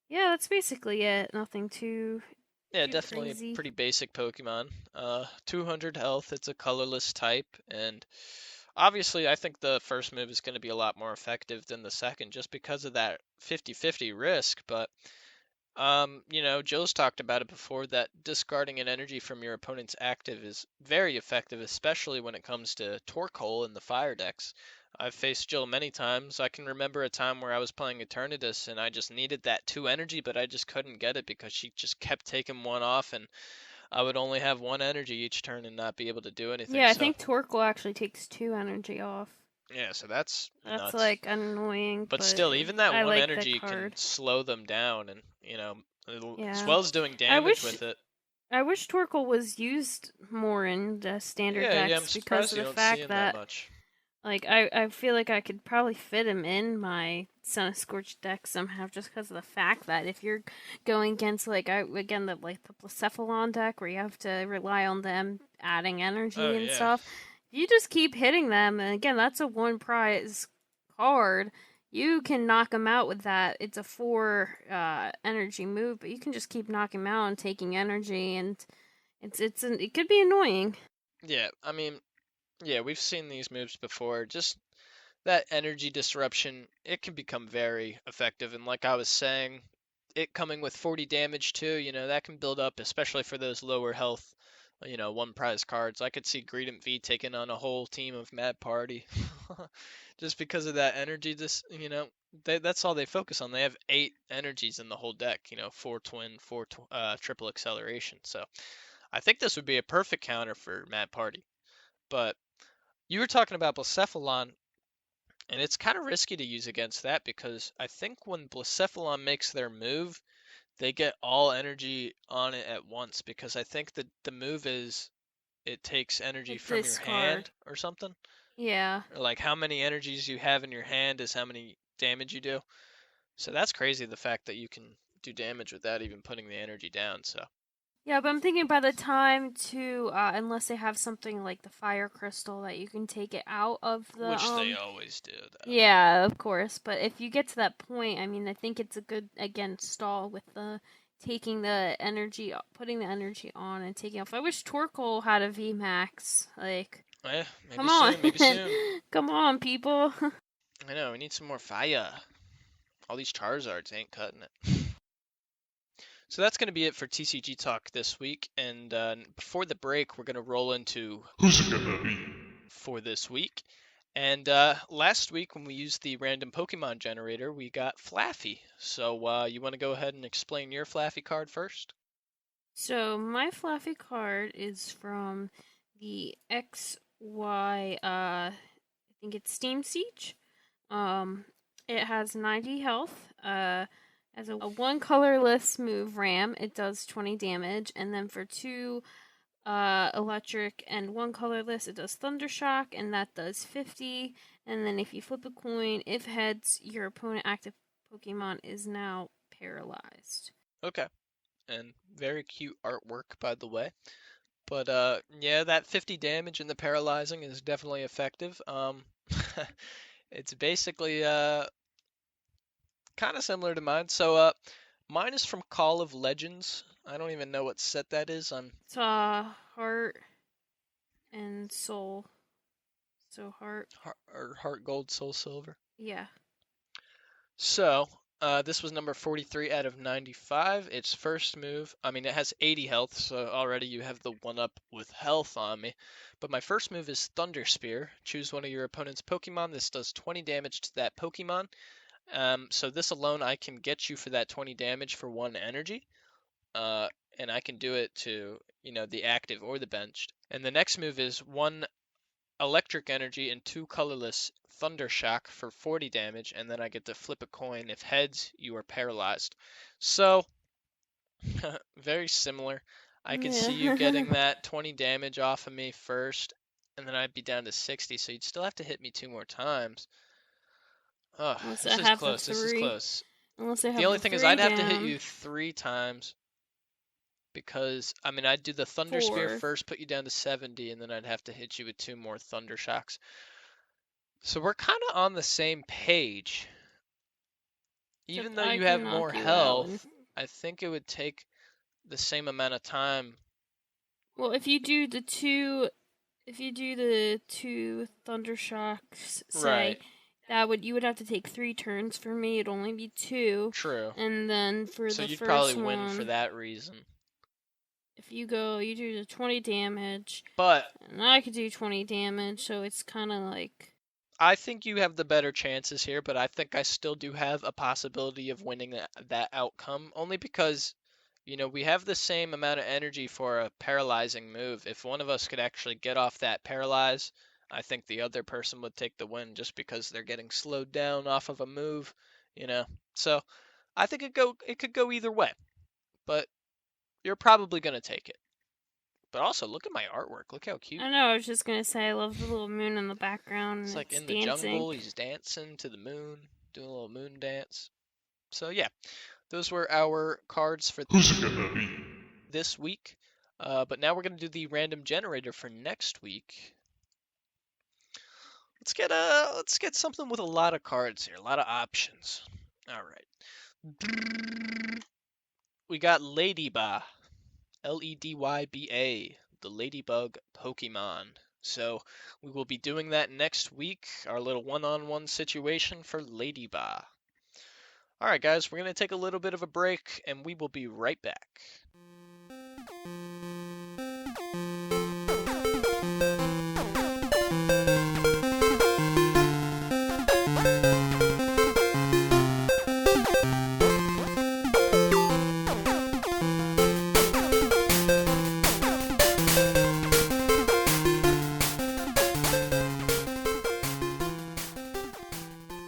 yeah, that's basically it. Nothing Yeah, too definitely a crazy. pretty basic Pokemon. 200 health. It's a colorless type, and obviously, I think the first move is going to be a lot more effective than the second just because of that 50-50 risk. But, Joe's talked about it before that discarding an energy from your opponent's active is very effective, especially when it comes to Torkoal in the fire decks. I've faced Jill many times. I can remember a time where I was playing Eternatus and I just needed that 2 energy, but I just couldn't get it because she just kept taking one off and I would only have 1 energy each turn and not be able to do anything. Yeah, I So think Torkoal actually takes 2 energy off. Yeah, so that's That's nuts. like annoying, But but still, even that I one like the energy can card. slow them down, and as Yeah. well as doing I damage wish with it. I wish Torkoal was used more in the standard Yeah, I'm decks because surprised of you the don't see fact him that that much. like I feel like I could probably fit him in my Sun of Scorch deck somehow just because of the fact that if you're going against again the Blacephalon deck where you have to rely on them adding Oh energy and yeah. stuff, you just keep hitting them and again that's a one prize card. You can knock them out with that. It's a 4 energy move, but you can just keep knocking them out and taking energy, and it could be annoying. Yeah, I mean, yeah, we've seen these moves before. Just that energy disruption, it can become very effective. And like I was saying, it coming with 40 damage too, that can build up, especially for those lower health, one prize cards. I could see Greedent V taking on a whole team of Mad Party. Just because of that energy, that's all they focus on. They have 8 energies in the whole deck, 4 twin, 4 triple acceleration. So I think this would be a perfect counter for Mad Party. But you were talking about Blacephalon, and it's kind of risky to use against that because I think when Blacephalon makes their move, they get all energy on it at once because I think the move is it takes energy Like from your this hand card. or something. Yeah. Or like how many energies you have in your hand is how many damage you do. So that's crazy, the fact that you can do damage without even putting the energy down. So Yeah, but I'm thinking by the time to unless they have something like the fire crystal that you can take it out of the which they always do though. yeah, of course. But if you get to that point, I mean, I think it's a good again stall with the taking the energy, putting the energy on and taking off. I wish Torkoal had a VMAX. Like, Eh, maybe come on, soon, maybe soon. come on, people. I know, we need some more fire. All these Charizards ain't cutting it. So that's going to be it for TCG Talk this week. And before the break, we're going to roll into Who's It Gonna Be for this week. And last week, when we used the random Pokemon generator, we got Flaffy. So you want to go ahead and explain your Flaffy card first? So my fluffy card is from the XY. I think it's Steam Siege. It has 90 health. As a one colorless move ram, it does 20 damage, and then for 2 electric and 1 colorless, it does Thundershock, and that does 50. And then if you flip a coin, if heads, your opponent active Pokemon is now paralyzed. Okay. And very cute artwork, by the way. But yeah, that 50 damage and the paralyzing is definitely effective. It's basically kind of similar to mine. So mine is from Call of Legends. I don't even know what set that is. It's heart and soul. So heart. Heart Gold Soul Silver. Yeah. So this was number 43 out of 95. Its first move, I mean, it has 80 health, so already you have the one up with health on me. But my first move is Thunder Spear. Choose one of your opponent's Pokemon. This does 20 damage to that Pokemon. So this alone, I can get you for that 20 damage for 1 energy. And I can do it to, the active or the benched. And the next move is 1 electric energy and 2 colorless Thunder Shock for 40 damage, and then I get to flip a coin. If heads, you are paralyzed. So, very similar. I could see you Yeah. getting that 20 damage off of me first, and then I'd be down to 60, so you'd still have to hit me 2 more times. Oh, Unless this I is have the close. This is 3. close. Unless I The have only the thing is 3 I'd have to hit down. you 3 times because, I mean, I'd do the Thunder Spear 4. first, put you down to 70, and then I'd have to hit you with 2 more Thunder Shocks. So we're kind of on the same page. Even Except though I you can have knock more you out. And health, I think it would take the same amount of time. well, if you do the 2 thunder shocks, say Right. you would have to take 3 turns for me. It'd only be 2, True. and then for So the you'd probably first win for one, that reason. if you do the 20 damage, But and I could do 20 damage, so it's kind of like I think you have the better chances here, but I think I still do have a possibility of winning that outcome, only because, we have the same amount of energy for a paralyzing move. If one of us could actually get off that paralyze, I think the other person would take the win just because they're getting slowed down off of a move, you know. So I think it could go either way, but you're probably gonna take it. But also, look at my artwork. Look how cute. I know, I was just gonna say, I love the little moon in the background It's and like it's in the dancing. jungle, he's dancing to the moon, doing a little moon dance. So yeah, those were our cards for this week. But now we're gonna do the random generator for next week. Let's get something with a lot of cards here, a lot of options. All right. We got Ladyba, Ledyba, the Ladybug Pokemon. So we will be doing that next week, our little one-on-one situation for Ladyba. All right, guys, we're going to take a little bit of a break, and we will be right back.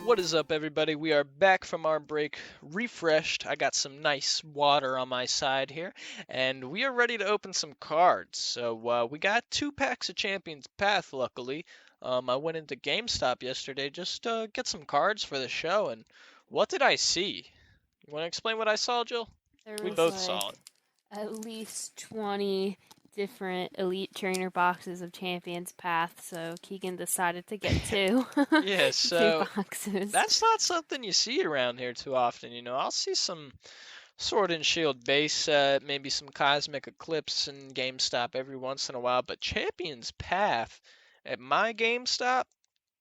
What is up, everybody? We are back from our break, refreshed. I got some nice water on my side here, and we are ready to open some cards. So we got 2 packs of Champions Path, luckily. I went into GameStop yesterday just to get some cards for the show, and what did I see? You want to explain what I saw, Jill? There We was both like saw it. at least 20 different elite trainer boxes of Champions Path, so Keegan decided to get 2. Yeah, 2 so boxes. that's not something you see around here too often. I'll see some Sword and Shield base set, maybe some Cosmic Eclipse and GameStop every once in a while, but Champions Path at my GameStop,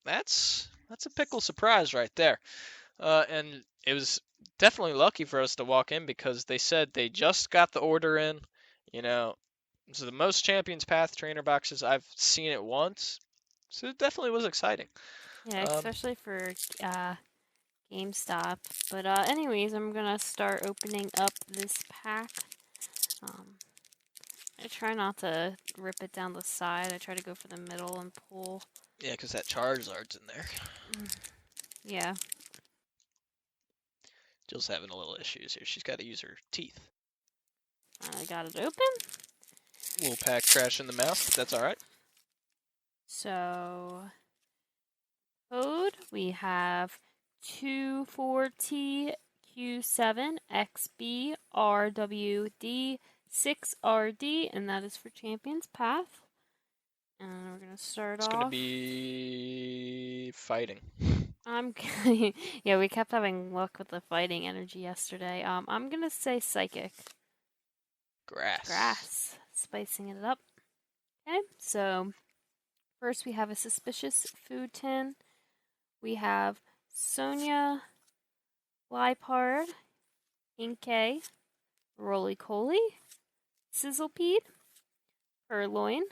that's a pickle surprise right there. And it was definitely lucky for us to walk in because they said they just got the order in. So the most Champions Path trainer boxes I've seen at once. So it definitely was exciting. Yeah, especially for GameStop. But anyways, I'm gonna start opening up this pack. I try not to rip it down the side. I try to go for the middle and pull. Yeah, because that Charizard's in there. Yeah. Jill's having a little issues here. She's got to use her teeth. I got it open. Little pack crash in the mouth, but that's alright. So, code, we have 24TQ7XBRWD6RD, and that is for Champions Path. And we're going to start It's off. It's going to be fighting. Yeah, we kept having luck with the fighting energy yesterday. I'm going to say Psychic. Grass. Spicing it up. Okay, so first we have a Suspicious Food Tin. We have Sonia, Lipard, Inkay, Roly-Coly, Sizzlepede, Purloin,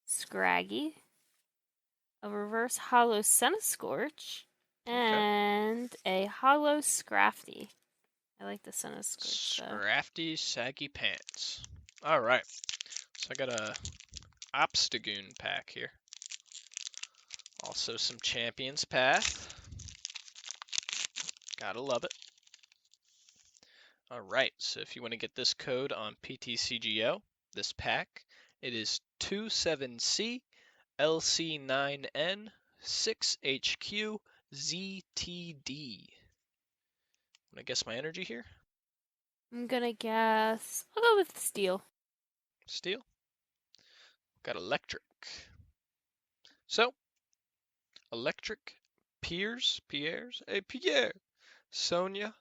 Scraggy, a Reverse Hollow Centiskorch, and a Hollow Scrafty. I like the Centiskorch. Scrafty Saggy Pants. Alright, so I got a Obstagoon pack here. Also some Champions Path. Gotta love it. Alright, so if you want to get this code on PTCGO, this pack, it is 27C LC9N 6HQ ZTD. Want to guess my energy here? I'm gonna guess. I'll go with Steel. Steel. Got Electric. So, Electric, Pierre, Sonia,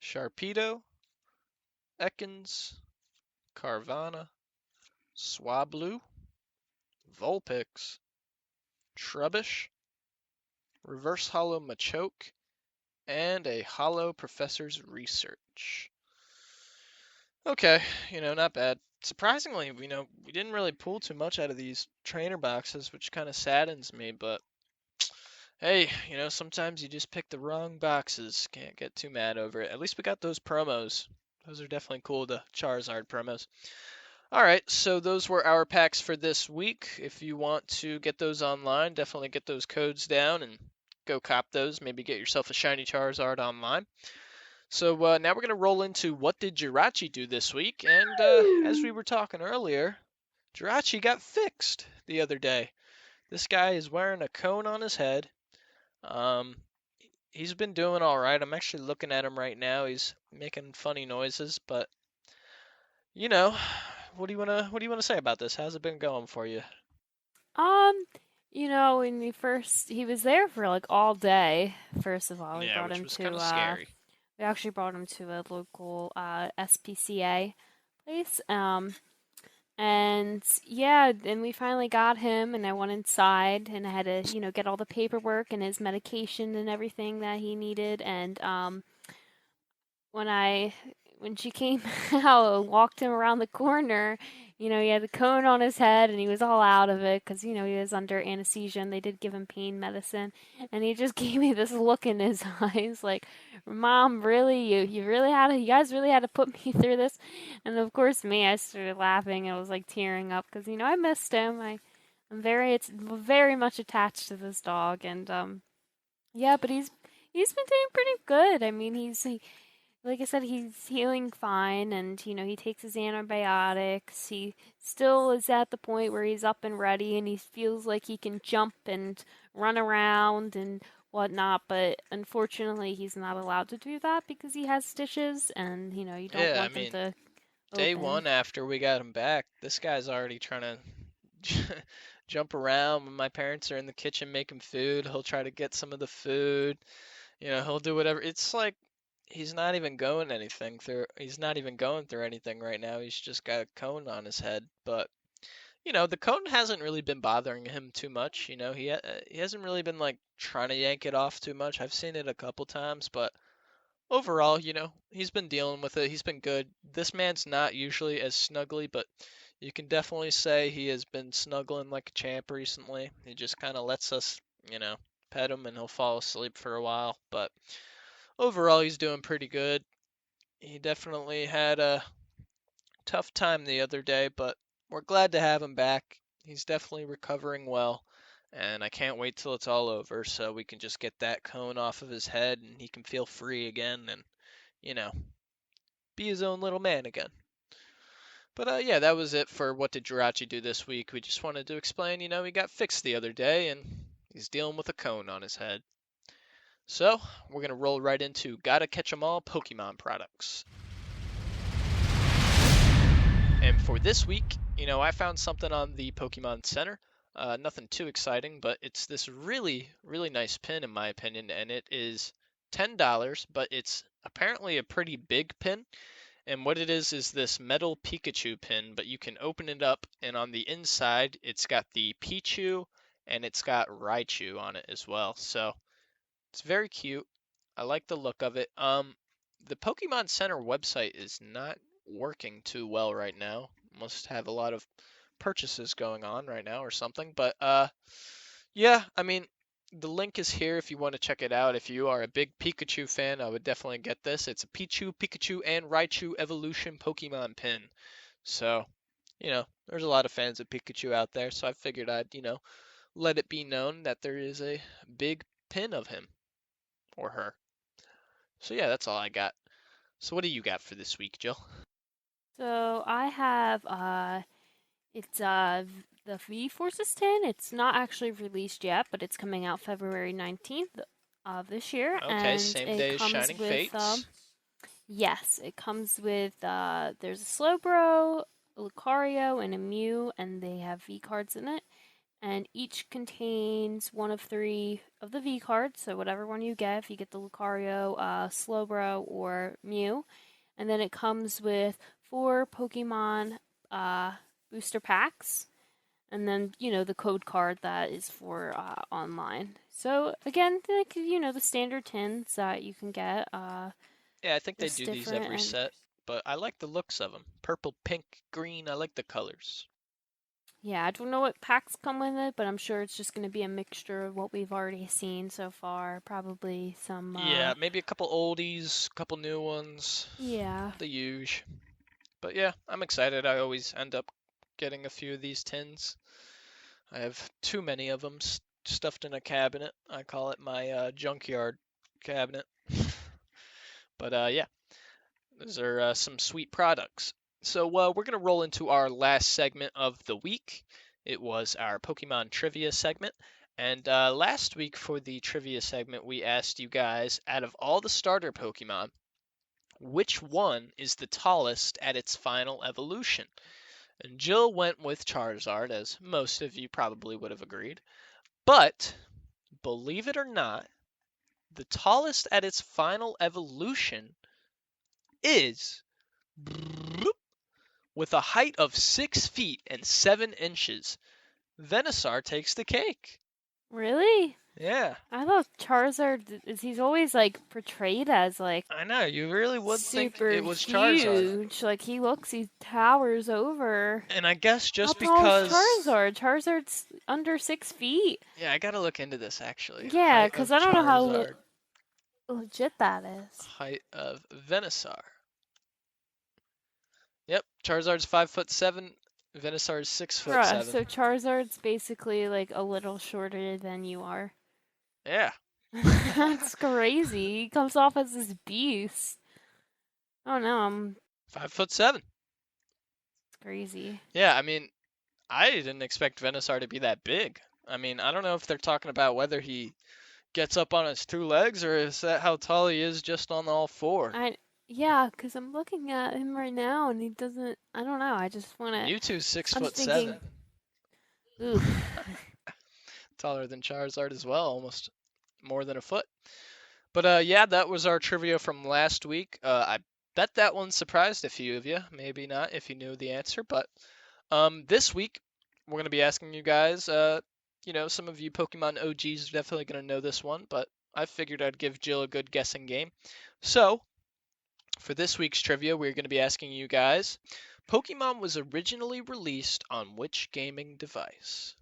Sharpedo, Ekans, Carvana, Swablu, Vulpix, Trubbish, Reverse Hollow Machoke, and a Hollow Professor's Research. Okay, not bad. Surprisingly, we didn't really pull too much out of these trainer boxes, which kind of saddens me, but hey, sometimes you just pick the wrong boxes. Can't get too mad over it. At least we got those promos. Those are definitely cool, the Charizard promos. All right, so those were our packs for this week. If you want to get those online, definitely get those codes down and go cop those. Maybe get yourself a shiny Charizard online. So now we're going to roll into what did Jirachi do this week? And as we were talking earlier, Jirachi got fixed the other day. This guy is wearing a cone on his head. Um, he's been doing all right. I'm actually looking at him right now. He's making funny noises, but you know, what do you wanna say about this? How's it been going for you? Um, when he was there for like all day. First of all, Yeah, which was kind of scary. we actually brought him to a local SPCA place. And yeah, then we finally got him, and I went inside, and I had to, get all the paperwork and his medication and everything that he needed. And when I when she came out and walked him around the corner, he had the cone on his head and he was all out of it because he was under anesthesia and they did give him pain medicine, and he just gave me this look in his eyes like, "Mom, really, you guys really had to put me through this?" And of course, I started laughing and was like tearing up because I missed him. It's very much attached to this dog, and yeah, but he's been doing pretty good. I mean, like I said, he's healing fine, and he takes his antibiotics. He still is at the point where he's up and ready, and he feels like he can jump and run around and whatnot. But unfortunately, he's not allowed to do that because he has stitches, and you don't Yeah, I want them mean, to day open. one after we got him back, this guy's already trying to jump around when my parents are in the kitchen making food. He'll try to get some of the food. He'll do whatever. It's like he's not even going through anything right now. He's just got a cone on his head. But, the cone hasn't really been bothering him too much. He hasn't really been like trying to yank it off too much. I've seen it a couple times, but overall, he's been dealing with it. He's been good. This man's not usually as snuggly, but you can definitely say he has been snuggling like a champ recently. He just kind of lets us, pet him and he'll fall asleep for a while. But overall, he's doing pretty good. He definitely had a tough time the other day, but we're glad to have him back. He's definitely recovering well, and I can't wait till it's all over so we can just get that cone off of his head and he can feel free again and, you know, be his own little man again. But yeah, that was it for what did Jirachi do this week. We just wanted to explain, he got fixed the other day and he's dealing with a cone on his head. So, we're going to roll right into GottaCatchEm'All Pokemon Products. And for this week, I found something on the Pokemon Center. Nothing too exciting, but it's this really, really nice pin in my opinion, and it is $10, but it's apparently a pretty big pin. And what it is this metal Pikachu pin, but you can open it up, and on the inside, it's got the Pichu and it's got Raichu on it as well. So it's very cute. I like the look of it. The Pokemon Center website is not working too well right now. Must have a lot of purchases going on right now or something. But yeah, I mean, the link is here if you want to check it out. If you are a big Pikachu fan, I would definitely get this. It's a Pichu, Pikachu, and Raichu Evolution Pokemon pin. So, there's a lot of fans of Pikachu out there, so I figured I'd, let it be known that there is a big pin of him or her. So yeah, that's all I got. So what do you got for this week, Jill? So I have it's the V Forces 10. It's not actually released yet, but it's coming out February 19th of this year, Okay, and same it day as comes Shining with Fates. yes, it comes with there's a Slowbro, a Lucario, and a Mew, and they have V cards in it. And each contains one of three of the V cards, so whatever one you get, if you get the Lucario, Slowbro, or Mew. And then it comes with 4 Pokemon booster packs, and then the code card that is for online. So again, like the standard tins that you can get, Yeah, I think they just do these different. every And set, but I like the looks of them. Purple, pink, green, I like the colors. yeah, I don't know what packs come with it, but I'm sure it's just going to be a mixture of what we've already seen so far. Probably some Yeah, maybe a couple oldies, a couple new ones, yeah. the huge. But yeah, I'm excited. I always end up getting a few of these tins. I have too many of them stuffed in a cabinet. I call it my junkyard cabinet. But yeah, those are some sweet products. So we're going to roll into our last segment of the week. It was our Pokemon Trivia segment. And last week for the trivia segment, we asked you guys, out of all the starter Pokemon, which one is the tallest at its final evolution? And Jill went with Charizard, as most of you probably would have agreed. But, believe it or not, the tallest at its final evolution is, with a height of 6 feet and 7 inches, Venusaur takes the cake. Really? Yeah. I thought Charizard he's always like portrayed as like I know, you really would think super it was huge. Charizard. Like he towers over. And I guess just How tall because... is Charizard? Charizard's under 6 feet. Yeah, I gotta look into this actually. Yeah, because I don't know how Charizard. legit that is. Height of Venusaur. Yep, Charizard's 5'7", Venusaur's 6'7". Bruh, so Charizard's basically like a little shorter than you are. Yeah. That's crazy. He comes off as this beast. Oh no, I'm 5'7". it's crazy. Yeah, I mean, I didn't expect Venusaur to be that big. I mean, I don't know if they're talking about whether he gets up on his 2 legs or is that how tall he is just on all 4. Yeah, because I'm looking at him right now and he doesn't. I don't know. I just want to. Mewtwo's 6'7". Thinking, ooh. Taller than Charizard as well, almost more than a foot. But yeah, that was our trivia from last week. I bet that one surprised a few of you. Maybe not if you knew the answer. But this week, we're going to be asking you guys, some of you Pokemon OGs are definitely going to know this one, but I figured I'd give Jill a good guessing game. So, for this week's trivia, we're going to be asking you guys, Pokemon was originally released on which gaming device?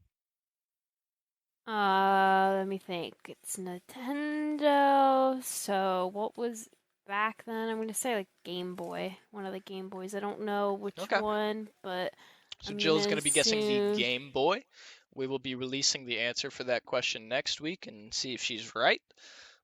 Let me think. It's Nintendo. So what was back then? I'm gonna say like Game Boy. One of the Game Boys. I don't know which one, but so Jill's gonna be guessing the Game Boy. We will be releasing the answer for that question next week and see if she's right.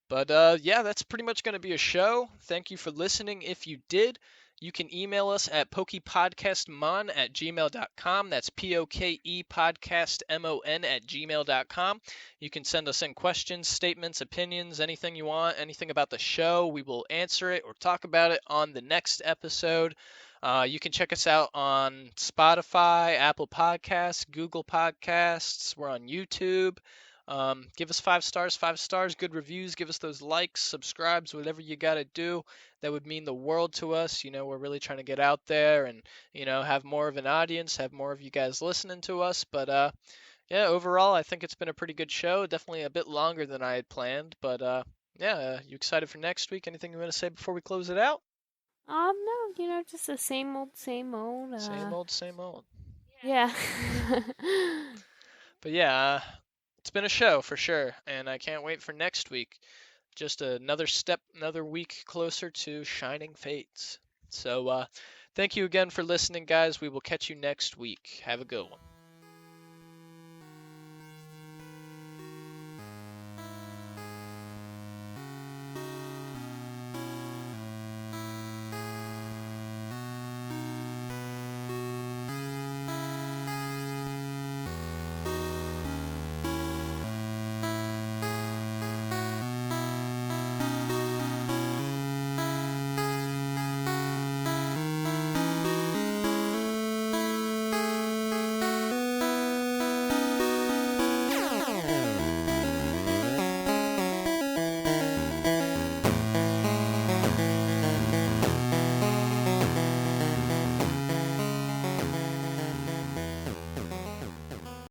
But yeah, that's pretty much going to be a show. Thank you for listening. If you did, you can email us at pokepodcastmon@gmail.com. That's POKEpodcastMON@gmail.com. You can send us in questions, statements, opinions, anything you want, anything about the show. We will answer it or talk about it on the next episode. You can check us out on Spotify, Apple Podcasts, Google Podcasts. We're on YouTube. Give us 5 stars, good reviews. Give us those likes, subscribes, whatever you got to do. That would mean the world to us. We're really trying to get out there and, have more of an audience, have more of you guys listening to us. But yeah, overall, I think it's been a pretty good show. Definitely a bit longer than I had planned. But yeah, you excited for next week? Anything you want to say before we close it out? No, just the same old, same old. Same old. Yeah. But yeah, it's been a show for sure, and I can't wait for next week. Just another step, another week closer to Shining Fates. So thank you again for listening, guys. We will catch you next week. Have a good one.